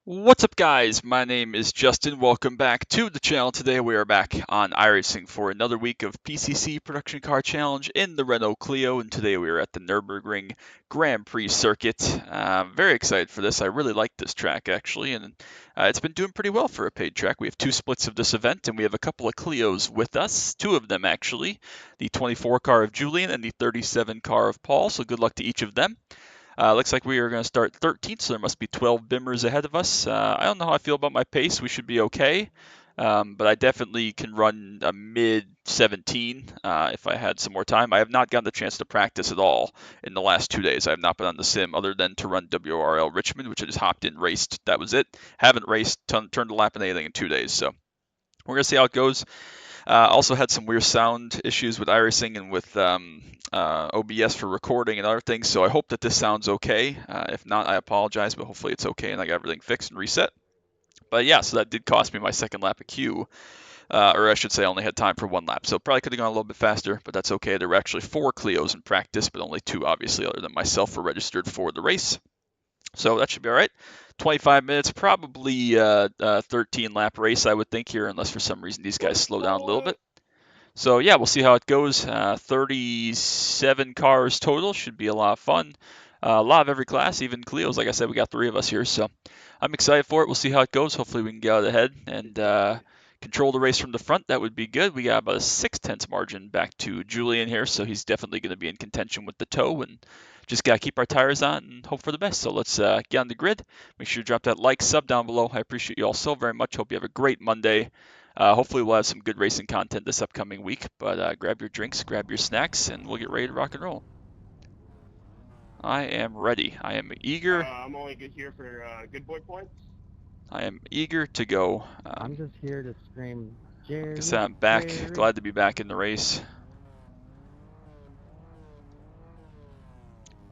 What's up, guys? My name is Justin. Welcome back to the channel. Today we are back on iRacing for another week of PCC Production Car Challenge in the Renault Clio, and today we are at the Nurburgring Grand Prix circuit. Very excited for this. I really like this track actually, and it's been doing pretty well for a paid track. We have two splits of this event, and we have a couple of Clios with us, two of them actually, the 24 car of Julian and the 37 car of Paul. So good luck to each of them. Looks like we are going to start 13th, so there must be 12 bimmers ahead of us. I don't know how I feel about my pace. We should be okay, but I definitely can run a mid 17 if I had some more time. I have not gotten the chance to practice at all in the last 2 days. I have not been on the sim other than to run WRL Richmond, which I just hopped in, raced. That was it. Haven't raced, turned a lap in anything in 2 days, so we're going to see how it goes. Also had some weird sound issues with iRacing and with OBS for recording and other things, so I hope that this sounds okay. If not, I apologize, but hopefully it's okay and I got everything fixed and reset. But yeah, so that did cost me my second lap of Q, or I should say I only had time for one lap, so probably could have gone a little bit faster, but that's okay. There were actually 4 Clios in practice, but only 2, obviously, other than myself, were registered for the race. So that should be all right. 25 minutes, probably a 13 lap race, I would think here, unless for some reason these guys slow down a little bit. So yeah, we'll see how it goes. 37 cars total, should be a lot of fun. A lot of every class, even Clio's. Like I said, we got 3 of us here, so I'm excited for it. We'll see how it goes. Hopefully we can get out ahead and control the race from the front. That would be good. We got about a 6/10 margin back to Julian here, so he's definitely going to be in contention with the tow, and just got to keep our tires on and hope for the best. So let's get on the grid. Make sure you drop that like, sub down below. I appreciate you all so very much. Hope you have a great Monday. Hopefully we'll have some good racing content this upcoming week, but grab your drinks, grab your snacks, and we'll get ready to rock and roll. I am ready. I am eager. I'm only good here for good boy points. I am eager to go. I'm just here to scream, Jerry. Like I said, I'm back. Jerry. Glad to be back in the race.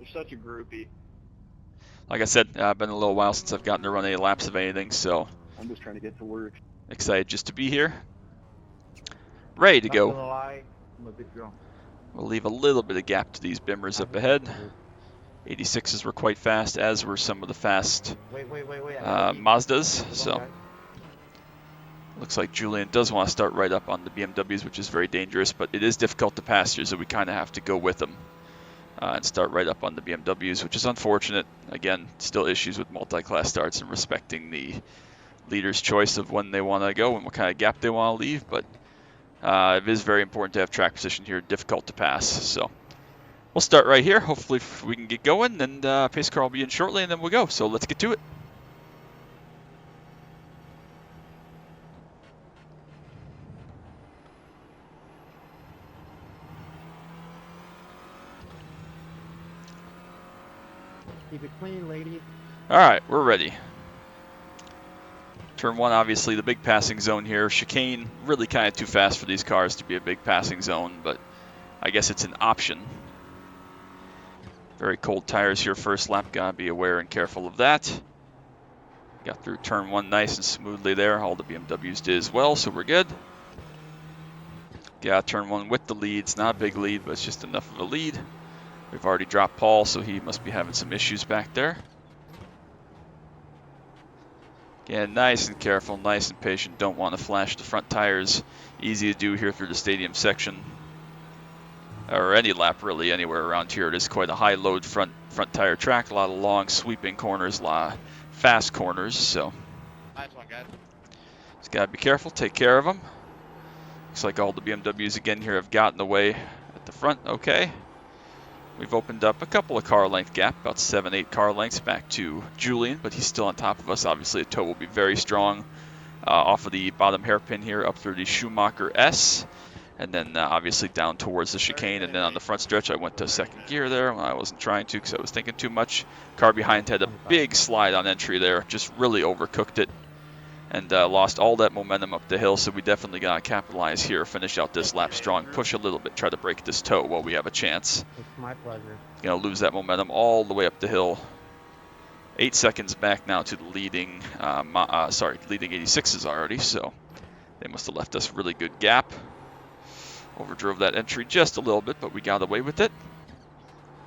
You're such a groupie. Like I said, been a little while since I've gotten to run any laps of anything, so I'm just trying to get to work. excited just to be here. Ready to go. Lie, I'm a bit drunk. We'll leave a little bit of gap to these bimmers up ahead. 86s were quite fast, as were some of the fast Mazdas. So looks like Julian does want to start right up on the BMWs, which is very dangerous, but it is difficult to pass here, so we kind of have to go with them and start right up on the BMWs, which is unfortunate. Again, still issues with multi-class starts and respecting the leader's choice of when they want to go and what kind of gap they want to leave, but it is very important to have track position here, difficult to pass. So we'll start right here. Hopefully we can get going, and pace car will be in shortly, and then we'll go. So let's get to it. Keep it clean, ladies. All right, we're ready. Turn 1, obviously the big passing zone here. Chicane, really kind of too fast for these cars to be a big passing zone, but I guess it's an option. Very cold tires here first lap, gotta be aware and careful of that. Got through turn 1 nice and smoothly there. All the BMWs did as well, so we're good. Got turn 1 with the leads, not a big lead, but it's just enough of a lead. We've already dropped Paul, so he must be having some issues back there. Again, nice and careful, nice and patient. Don't want to flash the front tires. Easy to do here through the stadium section. Or any lap, really, anywhere around here. It is quite a high load front tire track. A lot of long sweeping corners, a lot of fast corners. So Nice one, guys. just gotta be careful, take care of them. Looks like all the BMWs again here have gotten away at the front. Okay. We've opened up a couple of car length gap, about 7-8 car lengths back to Julian, but he's still on top of us. Obviously, the tow will be very strong off of the bottom hairpin here up through the Schumacher S, and then obviously down towards the chicane. And then on the front stretch, I went to second gear there when I wasn't trying to because I was thinking too much. Car behind had a big slide on entry there, just really overcooked it. And lost all that momentum up the hill, so we definitely got to capitalize here, finish out this lap strong, push a little bit, try to break this toe while we have a chance. It's my pleasure. Gonna lose that momentum all the way up the hill. 8 seconds back now to the leading, leading 86s already, so they must have left us really good gap. Overdrove that entry just a little bit, but we got away with it.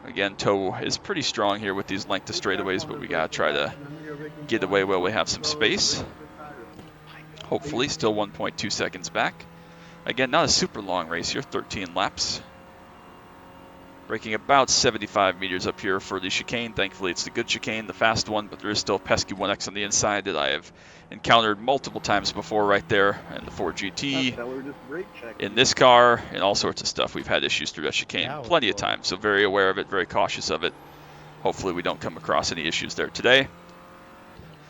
Again, tow is pretty strong here with these length of straightaways, but we gotta try to get away while we have some space. Hopefully, still 1.2 seconds back. Again, not a super long race here, 13 laps. Braking about 75 meters up here for the chicane. Thankfully, it's the good chicane, the fast one, but there is still a pesky 1X on the inside that I have encountered multiple times before right there in the Ford GT, in this car, and all sorts of stuff. We've had issues through that chicane plenty of times, so very aware of it, very cautious of it. Hopefully we don't come across any issues there today.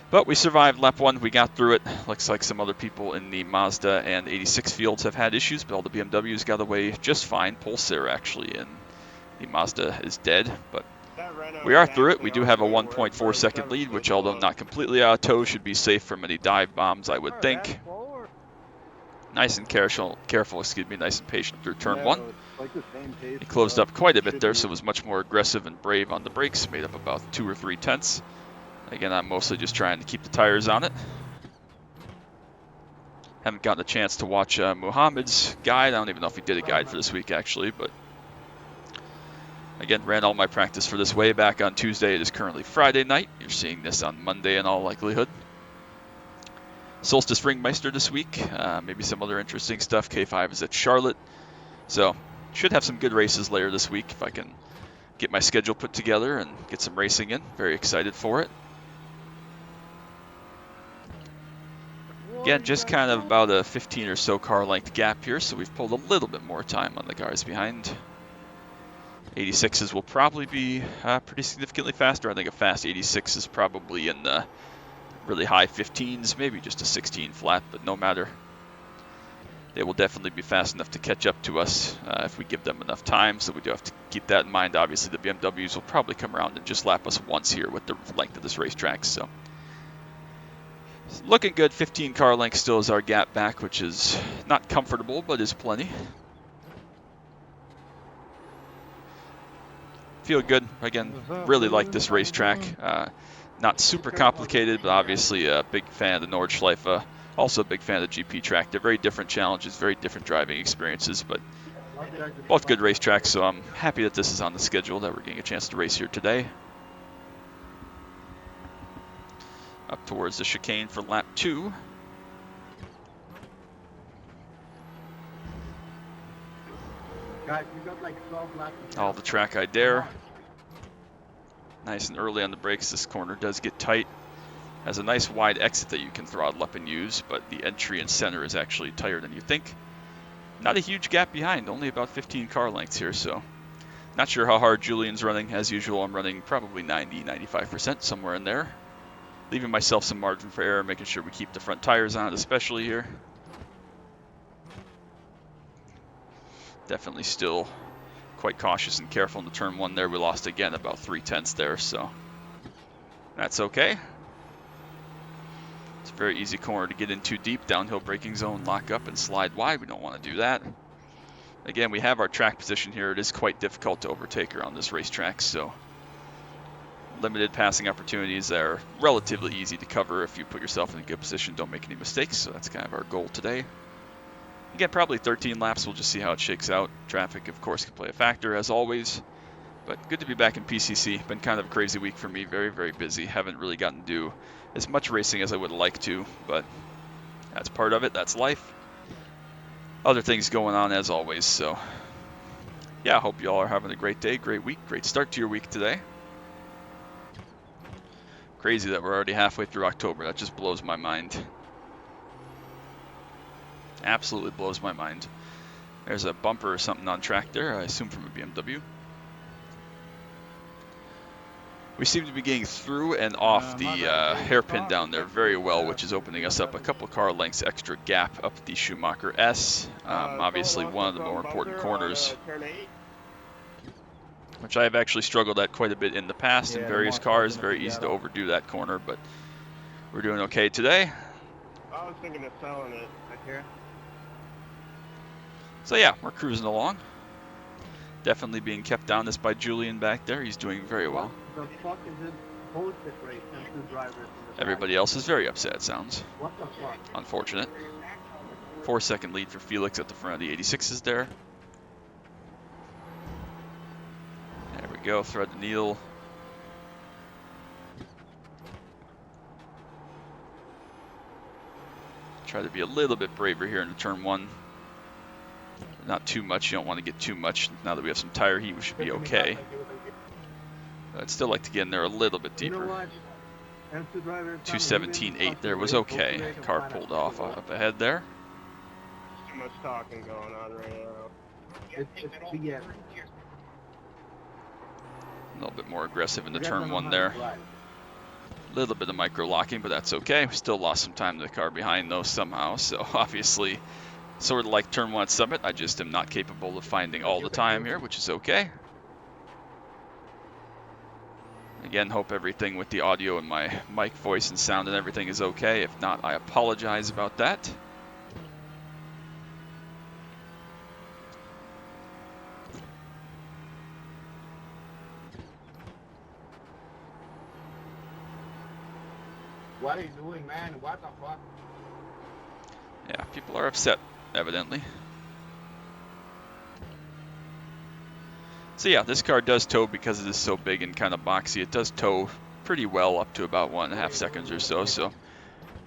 But we survived lap 1, we got through it. Looks like some other people in the Mazda and 86 fields have had issues, but all the BMWs got away just fine. Pulsar actually, and the Mazda is dead, but we are through it. We do have a 1.4 second lead, which although not completely out of tow, should be safe from any dive bombs, I would think. Nice and careful, nice and patient through turn 1. He closed up quite a bit there, so it was much more aggressive and brave on the brakes, made up about 2 or 3 tenths. Again, I'm mostly just trying to keep the tires on it. Haven't gotten a chance to watch Muhammad's guide. I don't even know if he did a guide for this week, actually, but again, ran all my practice for this way back on Tuesday. It is currently Friday night. You're seeing this on Monday in all likelihood. Solstice Ringmeister this week. Maybe some other interesting stuff. K5 is at Charlotte. So, should have some good races later this week if I can get my schedule put together and get some racing in. Very excited for it. Again, just kind of about a 15 or so car length gap here, so we've pulled a little bit more time on the cars behind. 86s will probably be pretty significantly faster. I think a fast 86 is probably in the really high 15s, maybe just a 16 flat, but no matter. They will definitely be fast enough to catch up to us if we give them enough time, so we do have to keep that in mind. Obviously, the BMWs will probably come around and just lap us once here with the length of this racetrack, so. Looking good, 15 car lengths still is our gap back, which is not comfortable, but is plenty. Feel good. Again, really like this racetrack. Not super complicated, but obviously a big fan of the Nordschleife. Also a big fan of the GP track. They're very different challenges, very different driving experiences, but both good racetracks, so I'm happy that this is on the schedule, that we're getting a chance to race here today. Up towards the chicane for lap 2. Guys, you got like 12 laps. All the track I dare. Nice and early on the brakes. This corner does get tight. Has a nice wide exit that you can throttle up and use, but the entry and center is actually tighter than you think. Not a huge gap behind, only about 15 car lengths here, so not sure how hard Julian's running. As usual, I'm running probably 90-95%, somewhere in there. Leaving myself some margin for error, making sure we keep the front tires on, especially here. Definitely still quite cautious and careful in the turn 1 there. We lost again about 3 tenths there, so that's okay. It's a very easy corner to get in too deep. Downhill braking zone, lock up and slide wide. We don't want to do that. Again, we have our track position here. It is quite difficult to overtake her on this racetrack, so limited passing opportunities that are relatively easy to cover if you put yourself in a good position, don't make any mistakes, so that's kind of our goal today. Again, probably 13 laps, we'll just see how it shakes out. Traffic, of course, can play a factor, as always, but good to be back in PCC. Been kind of a crazy week for me, very, very busy. Haven't really gotten to do as much racing as I would like to, but that's part of it, that's life. Other things going on, as always, so yeah, I hope you all are having a great day, great week, great start to your week today. Crazy that we're already halfway through October. That just blows my mind. Absolutely blows my mind. There's a bumper or something on track there, I assume from a BMW. We seem to be getting through and off the hairpin down there very well, which is opening us up a couple car lengths extra gap up the Schumacher S. Obviously one of the more important corners, which I have actually struggled at quite a bit in the past in various cars. Very easy to overdo that corner, but we're doing okay today. I was thinking of selling it. Right here. So yeah, we're cruising along. Definitely being kept down this by Julian back there. He's doing very well. What the fuck is this bullshit race and 2 drivers in the Everybody else is very upset, it sounds. What the fuck? Unfortunate. 4-second lead for Felix at the front of the 86s there. There we go, thread the needle. Try to be a little bit braver here into turn 1. Not too much. You don't want to get too much. Now that we have some tire heat, we should be okay. I'd still like to get in there a little bit You know deeper. what? M2 driver, 217.8 there was okay. Car pulled off up ahead there. Too much talking going on right now. It's BS. A little bit more aggressive into You guys turn don't know 1 how there. to drive. A little bit of micro locking, but that's okay. We still lost some time to the car behind though somehow. So obviously, sort of like turn 1 at Summit, I just am not capable of finding all the time here, which is okay. Again, hope everything with the audio and my mic voice and sound and everything is okay. If not, I apologize about that. What are you doing, man? What the fuck? Yeah, people are upset, evidently. So yeah, this car does tow because it is so big and kind of boxy. It does tow pretty well up to about 1.5 seconds or so. So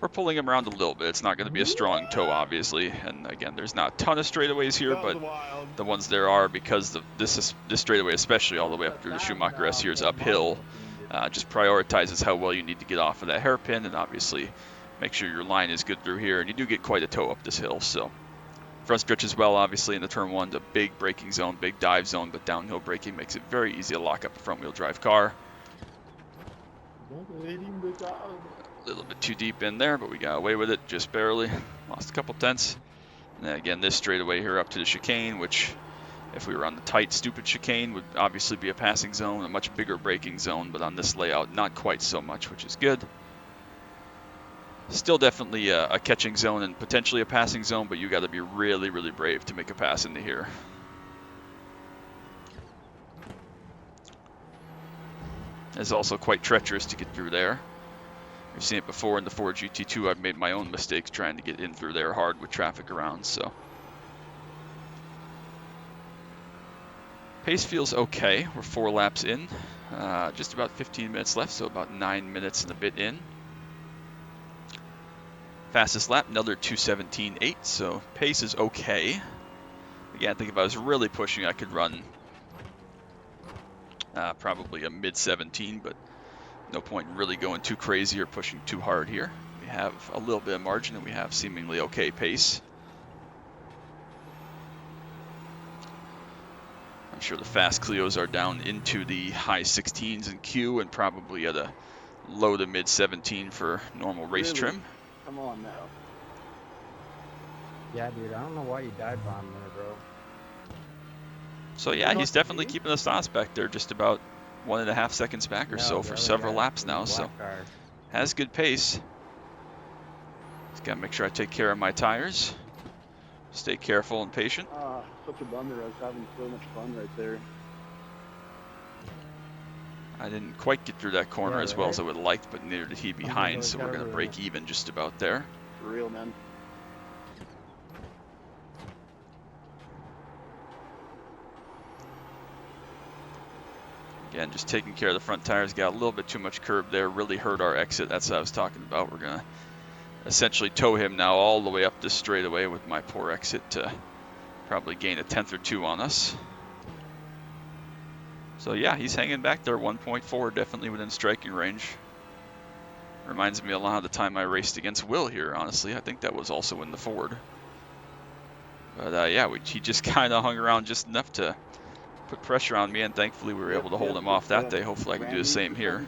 we're pulling him around a little bit. It's not going to be a strong tow, obviously. And again, there's not a ton of straightaways here, That was but wild. the ones there are, because this straightaway, especially all the way up through the Schumacher S here, is uphill. Just prioritizes how well you need to get off of that hairpin, and obviously make sure your line is good through here. And you do get quite a tow up this hill. So front stretch as well, obviously in the turn 1, a big braking zone, big dive zone, but downhill braking makes it very easy to lock up a front wheel drive car. A little bit too deep in there, but we got away with it just barely. Lost a couple tenths. And then again, this straightaway here up to the chicane, which if we were on the tight, stupid chicane, would obviously be a passing zone, a much bigger braking zone, but on this layout, not quite so much, which is good. Still definitely a catching zone and potentially a passing zone, but you got to be really, really brave to make a pass into here. It's also quite treacherous to get through there. We've seen it before in the Ford GT2. I've made my own mistakes trying to get in through there hard with traffic around, so. Pace feels okay. We're 4 laps in. Just about 15 minutes left, so about 9 minutes and a bit in. Fastest lap, another 2:17.8, so pace is okay. Again, I think if I was really pushing, I could run probably a mid-17, but no point in really going too crazy or pushing too hard here. We have a little bit of margin, and we have seemingly okay pace. I'm sure the fast Clios are down into the high 16s in Q and probably at a low to mid-17 for normal race trim. Come on now. Yeah, dude, I don't know why you dive bomb there, bro. So yeah, he's definitely keeping us sauce back there, just about 1.5 seconds back or so for several laps now. So has good pace. Just gotta make sure I take care of my tires. Stay careful and patient. Such a bummer. I was having so much fun right there. I didn't quite get through that corner as well as I would have liked, but neither did he behind, so we're gonna break even just about there. For real, man. Again, just taking care of the front tires. Got a little bit too much curb there. Really hurt our exit. That's what I was talking about. We're going to essentially tow him now all the way up this straightaway with my poor exit to probably gain a tenth or two on us. So yeah, he's hanging back there, 1.4, definitely within striking range. Reminds me a lot of the time I raced against Will here, honestly. I think that was also in the Ford. But yeah, he just kind of hung around just enough to put pressure on me, and thankfully we were able to hold him off that day. Hopefully I can do the same here.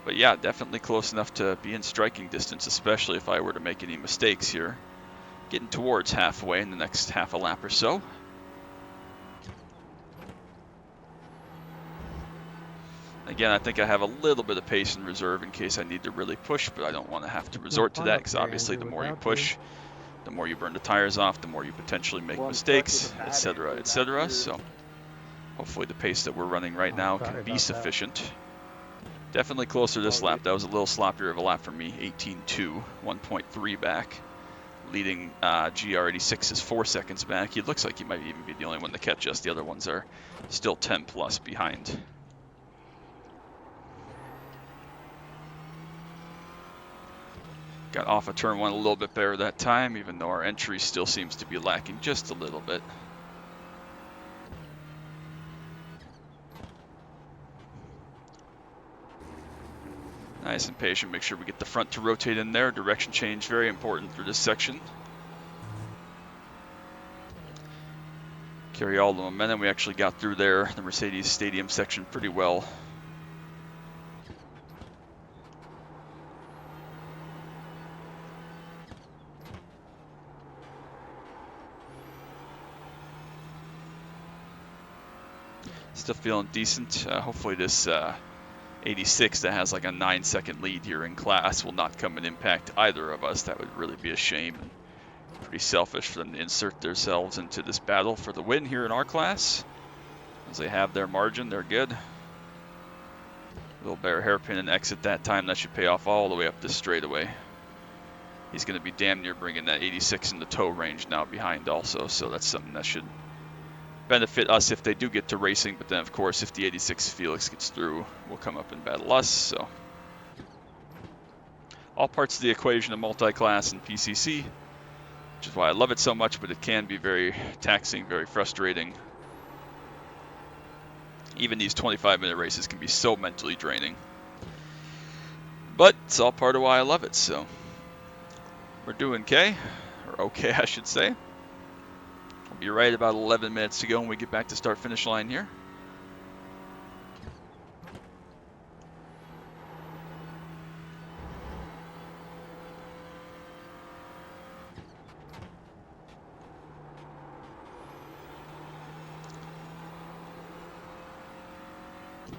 But yeah, definitely close enough to be in striking distance, especially if I were to make any mistakes here. Getting towards halfway in the next half a lap or so. Again, I think I have a little bit of pace in reserve in case I need to really push, but I don't want to have to resort to that, because obviously the more you push, the more you burn the tires off, the more you potentially make mistakes, etc., etc. So hopefully the pace that we're running right now can be sufficient. Definitely closer this lap. That was a little sloppier of a lap for me, 18.2, 1.3 back. Leading GR86 is 4 seconds back. He looks like he might even be the only one to catch us. The other ones are still 10 plus behind. Got off of turn 1 a little bit better that time, even though our entry still seems to be lacking just a little bit. Nice and patient, make sure we get the front to rotate in there. Direction change, very important through this section. Carry all the momentum. We actually got through there, the Mercedes Stadium section, pretty well. Still feeling decent. Hopefully this 86 that has like a 9-second lead here in class will not come and impact either of us. That would really be a shame. And pretty selfish for them to insert themselves into this battle for the win here in our class. As they have their margin, they're good. A little better hairpin and exit that time. That should pay off all the way up this straightaway. He's going to be damn near bringing that 86 into tow range now behind also. So that's something that should benefit us if they do get to racing, but then of course if the 86 Felix gets through, we'll come up and battle us. So all parts of the equation of multi-class and PCC, which is why I love it so much, but it can be very taxing, very frustrating. Even these 25-minute races can be so mentally draining, but it's all part of why I love it. So we're doing okay, or okay I should say. We'll be right about 11 minutes to go when we get back to start-finish line here.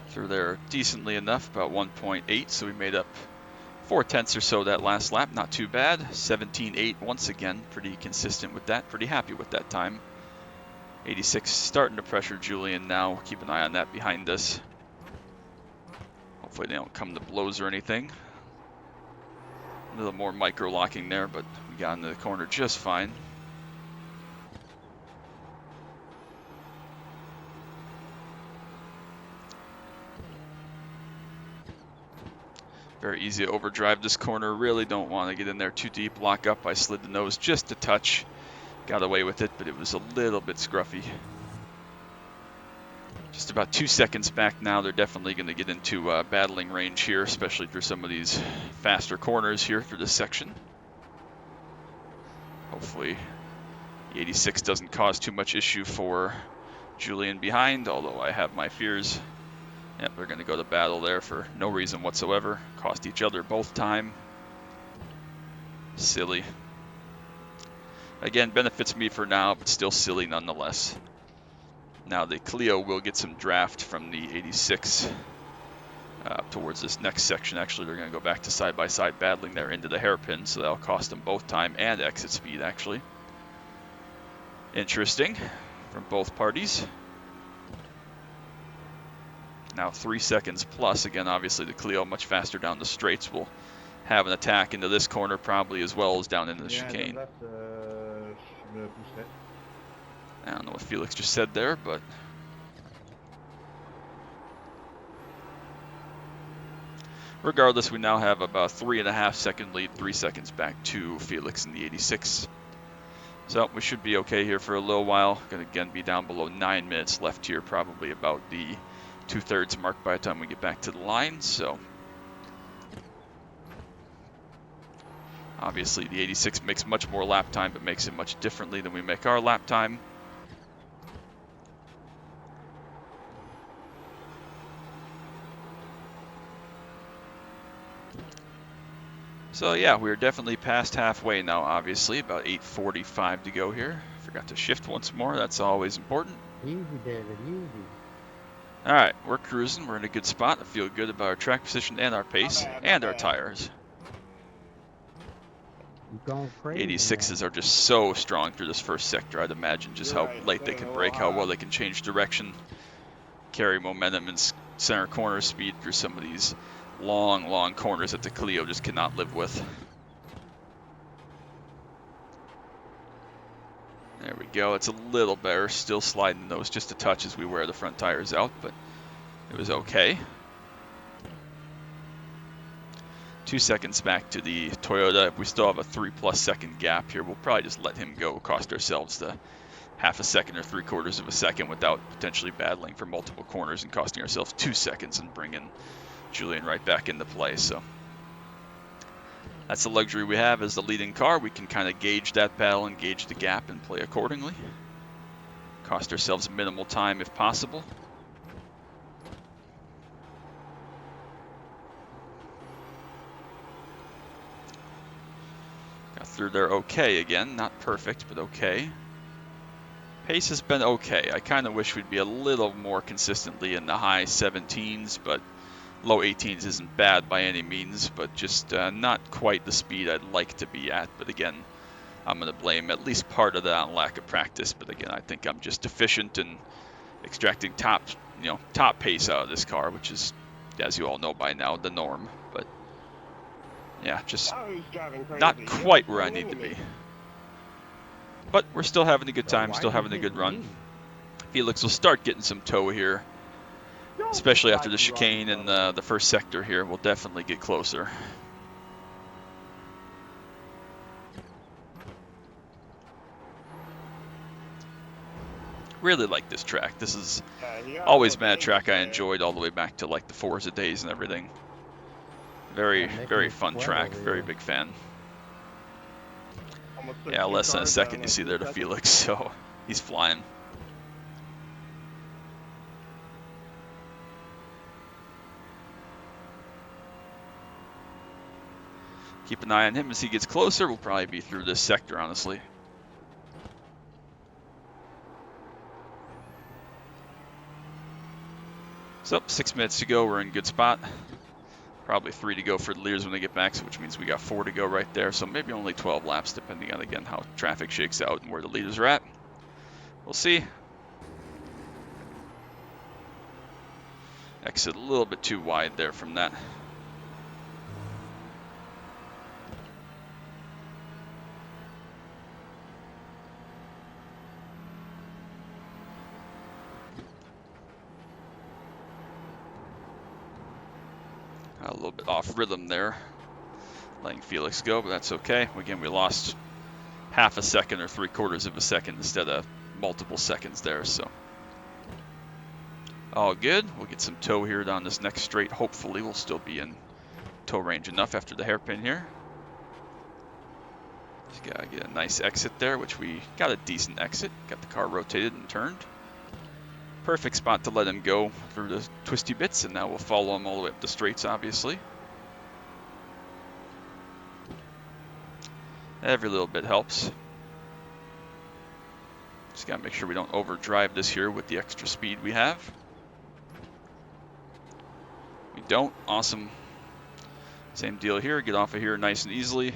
Through there decently enough, about 1.8, so we made up 4/10 or so that last lap. Not too bad. 17.8 once again, pretty consistent with that. Pretty happy with that time. 86 starting to pressure Julian now. Keep an eye on that behind us. Hopefully they don't come to blows or anything. A little more micro locking there, but we got into the corner just fine. Very easy to overdrive this corner. Really don't want to get in there too deep. Lock up. I slid the nose just a touch. Got away with it, but it was a little bit scruffy. Just about 2 seconds back now. They're definitely going to get into battling range here, especially through some of these faster corners here through this section. Hopefully the 86 doesn't cause too much issue for Julian behind, although I have my fears. Yep, they're going to go to battle there for no reason whatsoever. Cost each other both time. Silly. Again, benefits me for now, but still silly nonetheless. Now the Clio will get some draft from the 86 towards this next section. Actually, they're going to go back to side-by-side battling there into the hairpin, so that'll cost them both time and exit speed, actually. Interesting from both parties. Now 3 seconds plus. Again, obviously the Clio much faster down the straights will have an attack into this corner probably as well as down into the chicane. I don't know what Felix just said there, but regardless, we now have about 3.5 second lead, 3 seconds back to Felix in the 86. So we should be okay here for a little while. Gonna again be down below 9 minutes left here, probably about the 2/3 mark by the time we get back to the line. So obviously the 86 makes much more lap time, but makes it much differently than we make our lap time. So yeah, we're definitely past halfway now, obviously. About 8:45 to go here. Forgot to shift once more. That's always important. Easy, David, easy. All right, we're cruising. We're in a good spot. I feel good about our track position and our pace and our tires. You're going crazy. 86s are just so strong through this first sector. I'd imagine just how late they can brake, how well they can change direction, carry momentum and center corner speed through some of these long corners that the Clio just cannot live with. There we go. It's a little better. Still sliding those just a touch as we wear the front tires out, but it was okay. 2 seconds back to the Toyota. If we still have a 3+ second gap here, we'll probably just let him go, cost ourselves the half a second or 3/4 of a second without potentially battling for multiple corners and costing ourselves 2 seconds and bringing Julian right back into play. So that's the luxury we have as the leading car. We can kind of gauge that battle and gauge the gap and play accordingly. Cost ourselves minimal time if possible. Got through there okay again. Not perfect, but okay. Pace has been okay. I kind of wish we'd be a little more consistently in the high 17s, but low 18s isn't bad by any means, but just not quite the speed I'd like to be at. But again, I'm going to blame at least part of that on lack of practice. But again, I think I'm just deficient in extracting top pace out of this car, which is, as you all know by now, the norm. But yeah, just not quite where I need to be. But we're still having a good time, still having a good run. Felix will start getting some tow here, especially after the chicane and the first sector here. We'll definitely get closer. Really like this track. This is always been a track I enjoyed all the way back to like the Forza days and everything. Very, very fun track. Very big fan. Yeah, less than a second you see there to Felix, so he's flying. Keep an eye on him as he gets closer. We'll probably be through this sector, honestly. So, 6 minutes to go. We're in a good spot. Probably 3 to go for the leaders when they get back, so which means we got 4 to go right there. So maybe only 12 laps, depending on, again, how traffic shakes out and where the leaders are at. We'll see. Exit a little bit too wide there from that. A little bit off rhythm there, letting Felix go, but that's okay. Again, we lost half a second or 3/4 of a second instead of multiple seconds there, so all good. We'll get some tow here down this next straight. Hopefully we'll still be in tow range enough after the hairpin here. Just gotta get a nice exit there, which we got a decent exit. Got the car rotated and turned. Perfect spot to let him go through the twisty bits, and now we'll follow him all the way up the straights, obviously. Every little bit helps. Just gotta make sure we don't overdrive this here with the extra speed we have. We don't. Awesome. Same deal here. Get off of here nice and easily.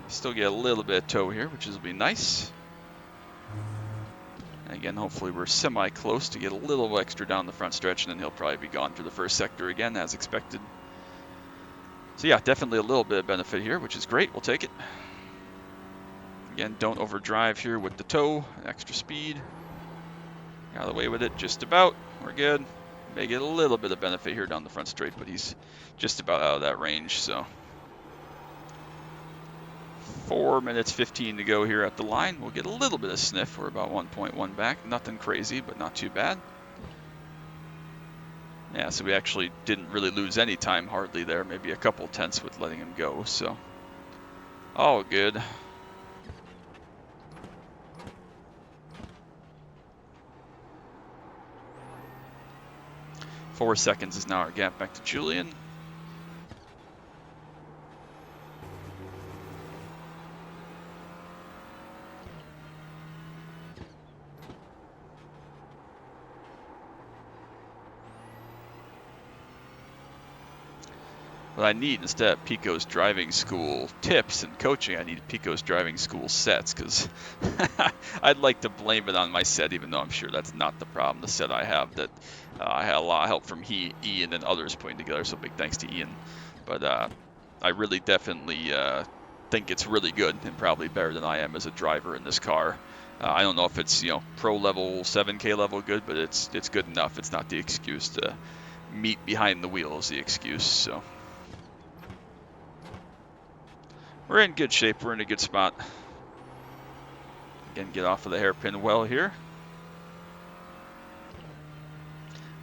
Still get a little bit of tow here, which will be nice. And again, hopefully we're semi-close to get a little extra down the front stretch, and then he'll probably be gone through the first sector again, as expected. So yeah, definitely a little bit of benefit here, which is great. We'll take it. Again, don't overdrive here with the tow. Extra speed. Got away with it just about. We're good. May get a little bit of benefit here down the front straight, but he's just about out of that range, so. 4 minutes 15 to go here at the line. We'll get a little bit of sniff. We're about 1.1 back. Nothing crazy, but not too bad. Yeah, so we actually didn't really lose any time hardly there. Maybe a couple tenths with letting him go, so. All good. Four seconds is now our gap back to Julian. What I need instead of Pico's driving school tips and coaching, I need Pico's driving school sets, because I'd like to blame it on my set, even though I'm sure that's not the problem. The set I have, that I had a lot of help from Ian and others putting together, so big thanks to Ian. But I really definitely think it's really good, and probably better than I am as a driver in this car. I don't know if it's pro level, 7K level good, but it's good enough. It's not the excuse to meat behind the wheel is the excuse. So we're in good shape. We're in a good spot. Again, get off of the hairpin well here.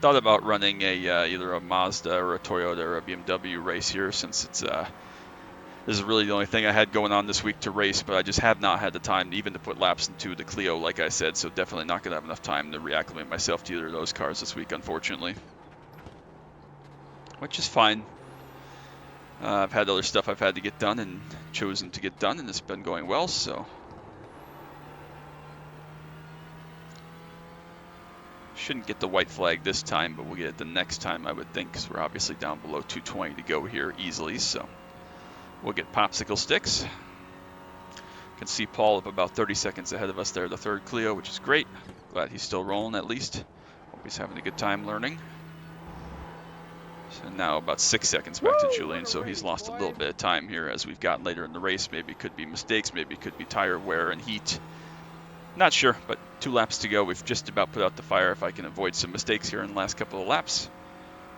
Thought about running a either a Mazda or a Toyota or a BMW race here, since it's this is really the only thing I had going on this week to race, but I just have not had the time even to put laps into the Clio, like I said, so definitely not going to have enough time to reacclimate myself to either of those cars this week, unfortunately. Which is fine. I've had other stuff I've had to get done and chosen to get done, and it's been going well, so. Shouldn't get the white flag this time, but we'll get it the next time, I would think, because we're obviously down below 220 to go here easily, so. We'll get popsicle sticks. Can see Paul up about 30 seconds ahead of us there, the third Clio, which is great. Glad he's still rolling at least. Hope he's having a good time learning. So now about 6 seconds back to Julian, so he's lost a little bit of time here as we've gotten later in the race. Maybe it could be mistakes, maybe it could be tire wear and heat. Not sure, but 2 laps to go. We've just about put out the fire if I can avoid some mistakes here in the last couple of laps.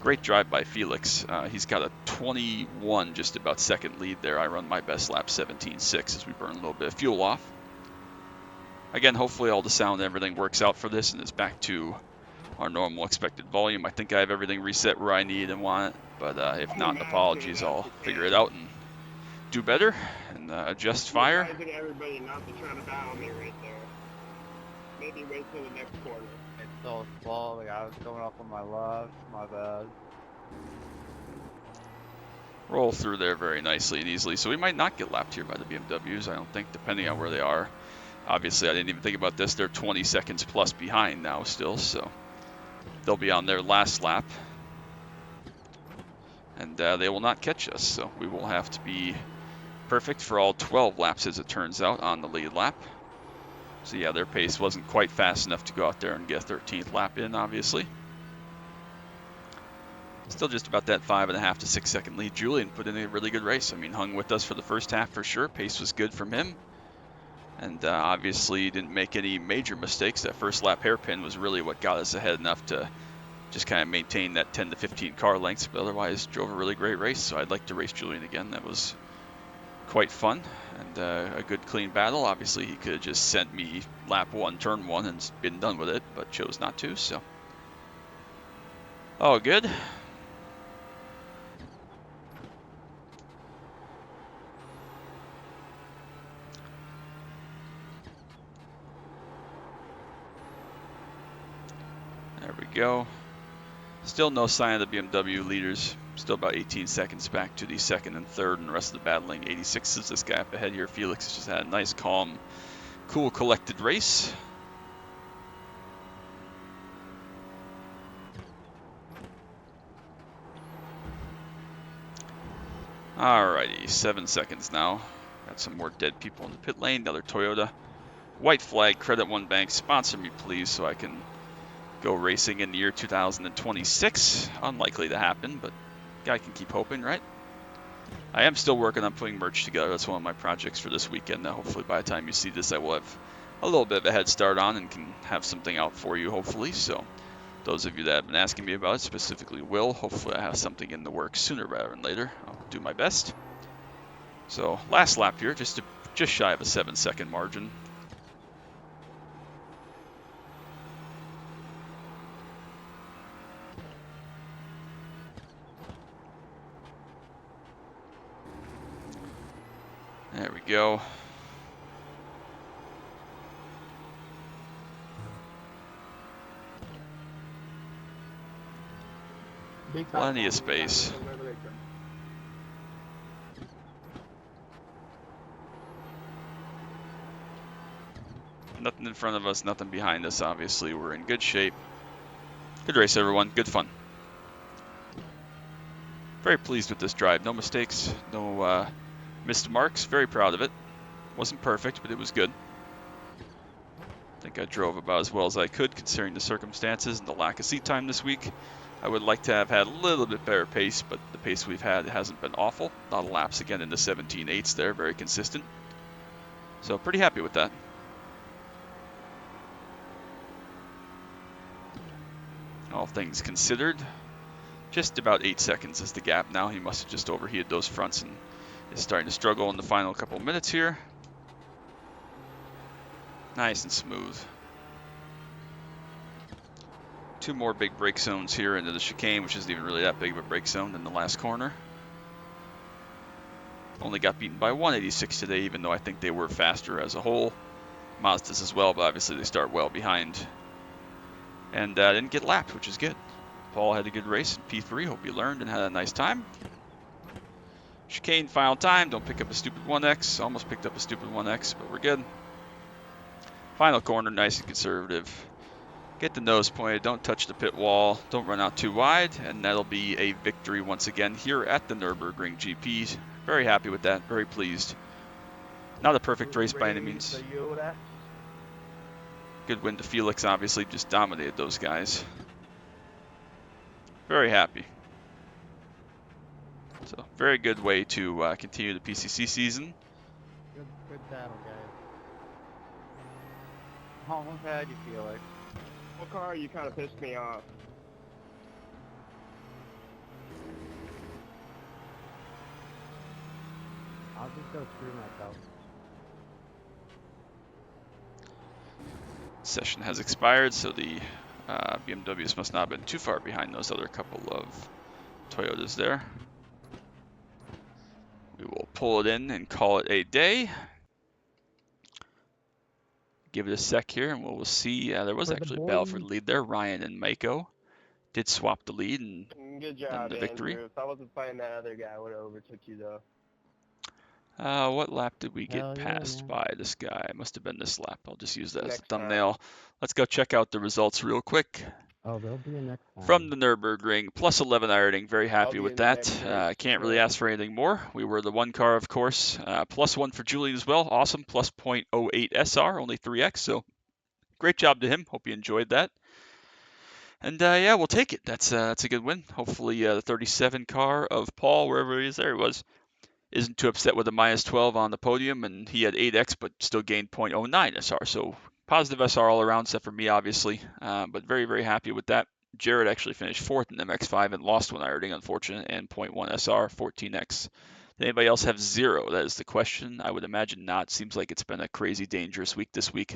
Great drive by Felix. He's got a 21 just about second lead there. I run my best lap 17.6 as we burn a little bit of fuel off. Again, hopefully all the sound and everything works out for this and is back to our normal expected volume. I think I have everything reset where I need and want it, but if not, apologies. I'll figure it out and do better and adjust fire. I'm advising everybody not to try to battle me right there. Maybe wait till the next corner. It's so slow, like I was coming up on my left, my bad. Roll through there very nicely and easily. So we might not get lapped here by the BMWs, I don't think, depending on where they are. Obviously, I didn't even think about this. They're 20 seconds plus behind now still, so they'll be on their last lap. And they will not catch us, so we will have to be perfect for all 12 laps, as it turns out, on the lead lap. So yeah, their pace wasn't quite fast enough to go out there and get a 13th lap in, obviously. Still just about that 5.5 to 6 second lead. Julian put in a really good race. I mean, hung with us for the first half for sure. Pace was good from him. And obviously didn't make any major mistakes. That first lap hairpin was really what got us ahead enough to just kind of maintain that 10 to 15 car lengths, but otherwise drove a really great race. So I'd like to race Julian again. That was quite fun and a good clean battle. Obviously he could have just sent me lap 1, turn 1 and been done with it, but chose not to, so. All good. There we go. Still no sign of the BMW leaders. Still about 18 seconds back to the second and third, and the rest of the battling. 86 is this guy up ahead here. Felix has just had a nice, calm, cool, collected race. Alrighty, 7 seconds now. Got some more dead people in the pit lane. Another Toyota. White flag, Credit One Bank, sponsor me please so I can go racing in the year 2026. Unlikely to happen, but guy can keep hoping, right? I am still working on putting merch together. That's one of my projects for this weekend. Hopefully by the time you see this, I will have a little bit of a head start on and can have something out for you, hopefully. So those of you that have been asking me about it, specifically Will, hopefully I have something in the works sooner rather than later. I'll do my best. So last lap here, just shy of a 7-second margin. There we go. Plenty of space. Nothing in front of us, nothing behind us, obviously. We're in good shape. Good race, everyone. Good fun. Very pleased with this drive. No mistakes, no missed marks. Very proud of it. Wasn't perfect, but it was good. I think I drove about as well as I could considering the circumstances and the lack of seat time this week. I would like to have had a little bit better pace, but the pace we've had hasn't been awful. A lot of laps again in the 17.8s there, very consistent. So pretty happy with that. All things considered, Just about 8 seconds is the gap now. He must have just overheated those fronts and is starting to struggle in the final couple minutes here. Nice and smooth. 2 more big brake zones here into the chicane, which isn't even really that big of a brake zone in the last corner. Only got beaten by 186 today, even though I think they were faster as a whole. Mazdas as well, but obviously they start well behind. And didn't get lapped, which is good. Paul had a good race in P3. Hope you learned and had a nice time. Chicane final time. Don't pick up a stupid 1X. Almost picked up a stupid 1X, but we're good. Final corner, nice and conservative. Get the nose pointed. Don't touch the pit wall. Don't run out too wide. And that'll be a victory once again here at the Nurburgring GP. Very happy with that. Very pleased. Not a perfect race by any means. Good win to Felix, obviously. Just dominated those guys. Very happy. So, very good way to continue the PCC season. Good battle, guys. Almost had you, Felix. What car, you kind of pissed me off. I'll just go screw myself. Session has expired, so the BMWs must not have been too far behind those other couple of Toyotas there. We will pull it in and call it a day. Give it a sec here, and we'll see. There was actually a battle for the lead there. Ryan and Mako did swap the lead and Good job, the victory. Andrew. If I wasn't fighting that other guy, I would have overtook you, though. What lap did we get passed by this guy? It must have been this lap. I'll just use that as a thumbnail. Let's go check out the results real quick. Oh, there'll be a next time. From the Nurburgring, plus 11 iRacing. Very happy with that. Can't really ask for anything more. We were the 1 car, of course. Plus 1 for Julian as well. Awesome. Plus 0.08 SR, only 3X. So great job to him. Hope you enjoyed that. And yeah, we'll take it. That's a good win. Hopefully the 37 car of Paul, wherever he is, there he was, isn't too upset with a minus 12 on the podium, and he had 8X but still gained 0.09 SR. So positive SR all around, except for me, obviously. But very, very happy with that. Jared actually finished 4th in MX5 and lost 1 iRacing, unfortunate, and 0.1 SR, 14X. Did anybody else have 0? That is the question. I would imagine not. Seems like it's been a crazy, dangerous week this week.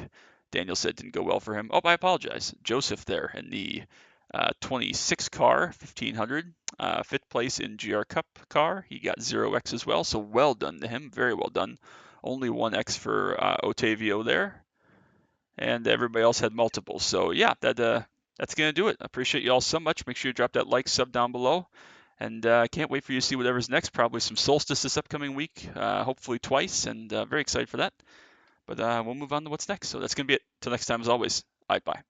Daniel said it didn't go well for him. Oh, I apologize. Joseph there in the 26 car, 1500. 5th place in GR Cup car. He got 0X as well, so well done to him. Very well done. Only 1X for Otavio there. And everybody else had multiples. So yeah, that's going to do it. I appreciate you all so much. Make sure you drop that like, sub down below. And I can't wait for you to see whatever's next. Probably some Solstice this upcoming week, hopefully twice, and very excited for that. But we'll move on to what's next. So that's going to be it. Till next time, as always. Bye.